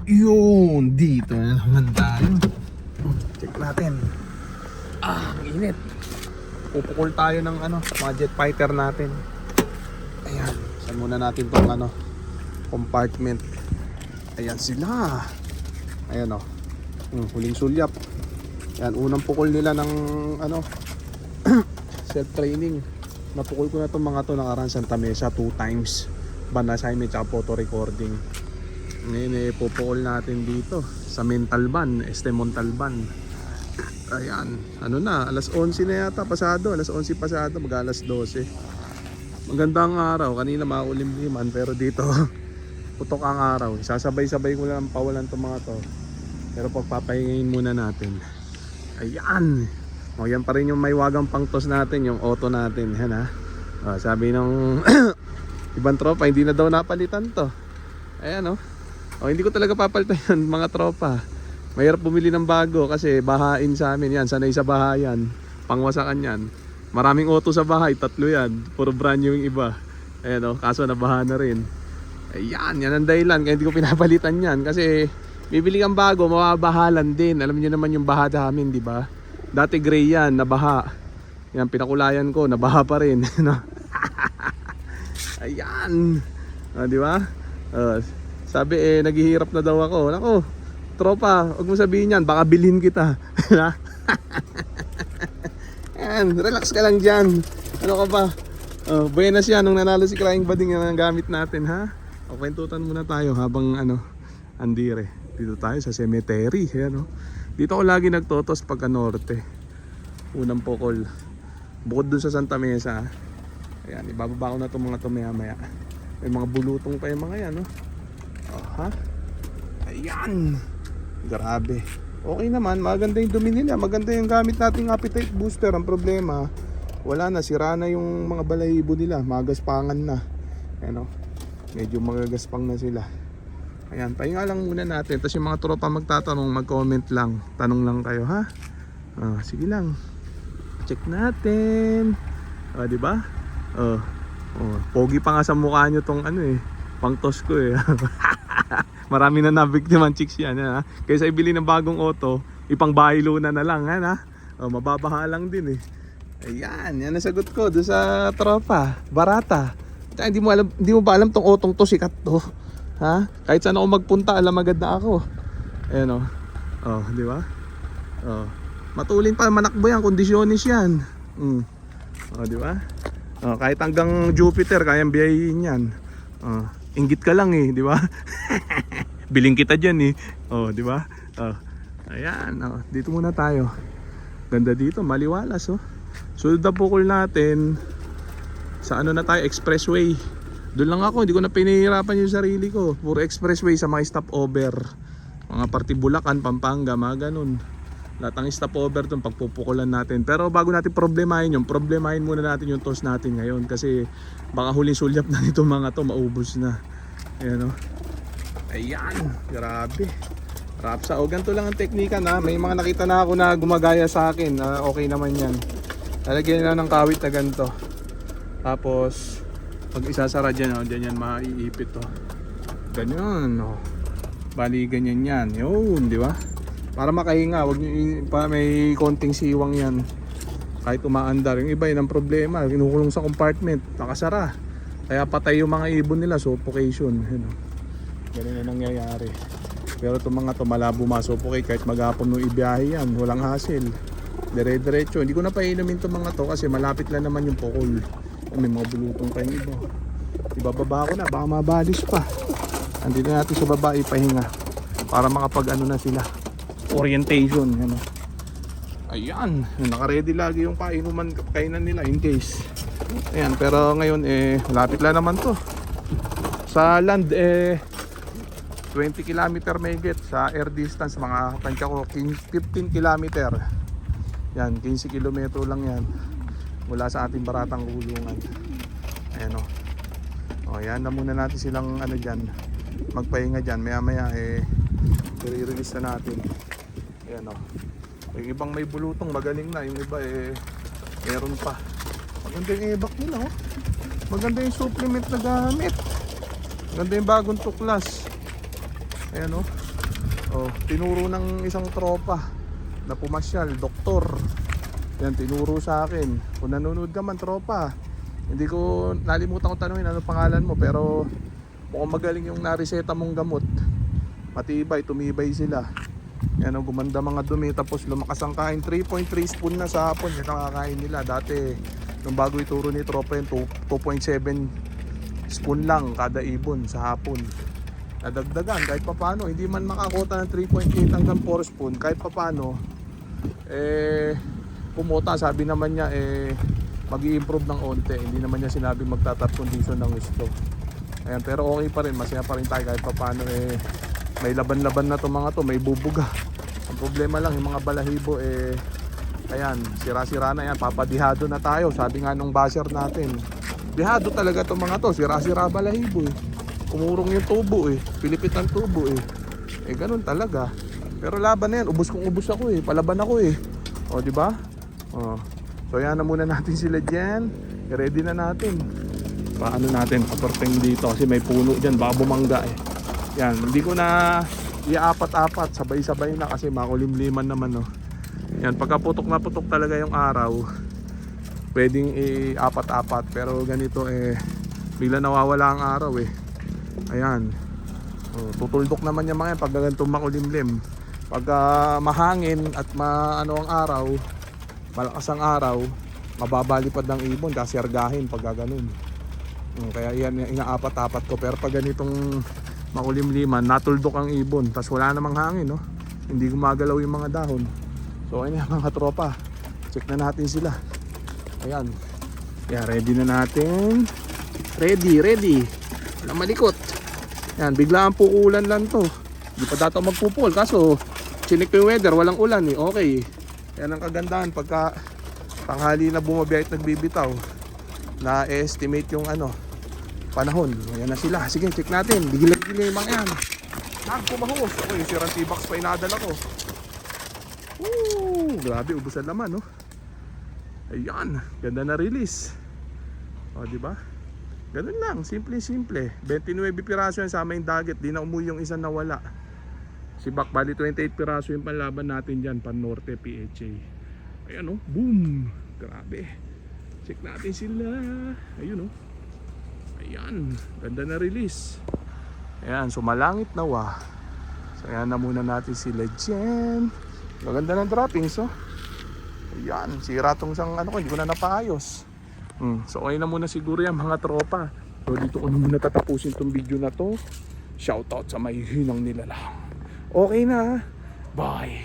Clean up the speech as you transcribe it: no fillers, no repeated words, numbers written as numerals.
Yun, dito na naman tayo. Check natin. Ang init. Pupukol tayo ng mga jet fighter natin. Ayan, saan muna natin tong compartment. Ayan sila. Ayan huling sulyap. Ayan, unang pukol nila ng self-training. Napukol ko na itong mga to nakaraan Santa Mesa 2 times. Band assignment at photo recording. Ngayon pupukol natin dito sa Montalban, Este Montalban. Ayan, alas 11 na yata pasado, alas 11 pasado, mag alas 12. Magandang araw, kanina maulimliman pero dito putok ang araw. Sasabay-sabay ko lang pawalan itong mga to. Pero pagpapahingayin muna natin. Ayan, yan pa rin yung may wagang pangtos natin, yung auto natin. Yan sabi ng ibang tropa, hindi na daw napalitan to. Ayan hindi ko talaga papalitan yun mga tropa. Mahirap bumili ng bago kasi bahain sa amin yan. Sanay sa bahayan, pangwasakan yan. Maraming auto sa bahay, 3 yan. Puro brand new yung iba. Ayan kaso nabaha na rin. Ayan, yan ang dahilan kaya hindi ko pinapalitan yan. Kasi bibili kang bago, mababahalan din. Alam niyo naman yung baha namin, di ba? Dati gray yan, nabaha. Yan, pinakulayan ko, nabaha pa rin. Ayan, di ba? Sabi naghihirap na daw ako. Nako, tropa, huwag mo sabihin yan, baka bilhin kita. Yan, relax ka lang dyan. Ano ka ba? Buenas yan, nung nanalo si Crying Bading yan ang gamit natin, ha? Kwentutan muna tayo habang andire. Dito tayo sa cemetery. Ayan, dito ako lagi nagtotos pagka norte. Unang pukol. Bukod dun sa Santa Mesa. Ayan, ibababa ko na itong mga to maya. May mga bulutong pa yung mga yan, Ayan. Grabe. Okay naman, maganda yung dumi nila. Maganda yung gamit nating appetite booster. Ang problema, wala na, sira na yung mga balahibo nila. Magaspangan na. Ayan medyo magagaspang na sila. Ayan, pahinga lang muna natin. Tapos yung mga tropa magtatanong, mag-comment lang. Tanong lang kayo, ha? Sige lang. Check natin. Diba? Pogi pa nga sa mukha nyo tong pangtos ko Marami na nabiktiman chicks yan, ha? Kaysa ibili ng bagong auto, ipang bahilo na lang, ha? Mababaha lang din Ayan, yan ang sagot ko doon sa tropa. Barata. Hindi mo ba alam tong otong to, sikat to, ha? Kahit saan ako magpunta, alam agad na ako. Ayan di ba? Matulin pa, manakbo yan, kondisyonis yan. Di ba? Kahit hanggang Jupiter, kayang biyahin yan. Inggit ka lang di ba? Biling kita diyan di ba? Ayan, dito muna tayo. Ganda dito, maliwalas Sunod na pukol natin sa na tayo, expressway. Doon lang ako, hindi ko na pinahihirapan yung sarili ko. Puro expressway sa mga stopover. Mga party Bulacan, Pampanga, mga ganun. Lahat ng stopover doon pagpupukulan natin. Pero bago natin problemahin muna natin yung toss natin ngayon. Kasi baka huling sulyap na nito mga to, maubos na. Ayan Ayan, grabe. Rapsa, ganito lang ang teknika na. May mga nakita na ako na gumagaya sa akin. Okay naman yan. Lalagyan na ng kawit na ganito. Tapos pag isasara dyan, dyan yan maiipit ganyan bali ganyan yan yun, di ba? Para makahinga, wag nyo, may konting siwang yan kahit umaandar. Yung iba yun ang problema, kinukulong sa compartment, nakasara, kaya patay yung mga ibon nila, suffocation. Ganun na nangyayari. Pero itong mga to malabo masuffocate kahit maghapon nung ibiyahe yan, walang hassle, dire-diretso. Hindi ko na painumin itong mga to kasi malapit lang naman yung pukol. May mga bulutong pa yung iba. Ibababa ko na, baka mabalis pa. Andito natin sa baba ipahinga para makapag na sila, orientation. Ayan, naka-ready lagi yung kainan nila in case. Ayan, pero ngayon malapit lang naman to. Sa land 20 km mahigit. Sa air distance mga tansya ko 15 km. Yan, 15 km lang yan mula sa ating baratang kulungan. Ayan yan na muna natin silang dyan, magpahinga dyan. Maya maya i-release na natin. Ayan yung ibang may bulutong magaling na, yung iba meron pa. Maganda yung ebak nila maganda yung supplement na gamit, maganda yung bagong tuklas. Ayan Oh, tinuro ng isang tropa na pumasyal, doktor. Yan, tinuro sa akin. Kung nanonood ka man, tropa, hindi ko nalimutan ko tanungin ano pangalan mo, pero mukhang magaling yung nareseta mong gamot. Matibay, tumibay sila. Yan, oh, gumanda mga dumi, tapos lumakas ang kain. 3.3 spoon na sa hapon, yan ang kakain nila. Dati, nung bago ituro ni tropa yun, 2.7 spoon lang kada ibon sa hapon. Nadagdagan kahit papano, hindi man makakota ng 3.8 hanggang 4 spoon, kahit papano pumota. Sabi naman niya mag-i-improve ng onte, hindi naman niya sinabi magta-top condition ng gusto. Ayan, pero okay pa rin, masaya pa rin tayo kahit papano. May laban-laban na to mga to, may bubuga. Ang problema lang yung mga balahibo ayan, sira-sira na yan, papadihado na tayo. Sabi nga nung basher natin, dihado talaga to mga to, sira-sira balahibo Umurong yung tubo pilipit ang tubo ganun talaga. Pero laban na yan, ubos kong ubos ako palaban ako o di ba? So yan na muna natin sila diyan. I-ready na natin. Paano natin paporting dito kasi may puno diyan, baka bumangga Yan, hindi ko na iapat-apat, sabay-sabay na kasi makulimliman naman Yan, pagka putok na putok talaga yung araw, pwedeng i-apat-apat, pero ganito bigla nawawala ang araw Ayan. Tutuldok naman yung mga yan pag ganitong makulimlim. Pagka mahangin at maano ang araw, malakas ang araw, mababalipad ng ibon kasi argahin pag ganoon. Kaya yan inaapat-apat ko. Pero pag ganitong makulimliman, natuldok ang ibon, tas wala namang hangin hindi gumagalaw yung mga dahon. So ayun mga tropa, check na natin sila. Ayan. Yeah, ready na natin. Ready. Walang malikot. Yan, biglaan puulan lang to. Hindi pa dato magpupul, kaso chinik ko yung weather, walang ulan Okay. Yan ang kagandahan pagka tanghali na bumabiyahe at nagbibitaw. Na-estimate yung panahon. Ayan na sila. Sige, check natin. Bigil-bigil yung mga yan. Kumahos. Ako yung sirang T-box pa inadala ko. Grabe, ubusan naman Ayan, ganda na release. Diba? Ganun lang, simple. 29 piraso yan sama yung dagat. Di na umuwi yung isa nawala. Si Bak, bali 28 piraso yung panlaban natin dyan, Pan-Norte, PHA. Ayan boom. Grabe. Check natin sila. Ayun Ayan, ganda na release. Ayan, sumalangit na So ayan na muna natin sila dyan. Maganda ng droppings Ayan, sira tong isang hindi ko na napaayos. So okay na muna siguro yan mga tropa. So dito ko na muna tatapusin tong video na to. Shoutout sa may hinang nilalang. Okay na. Bye.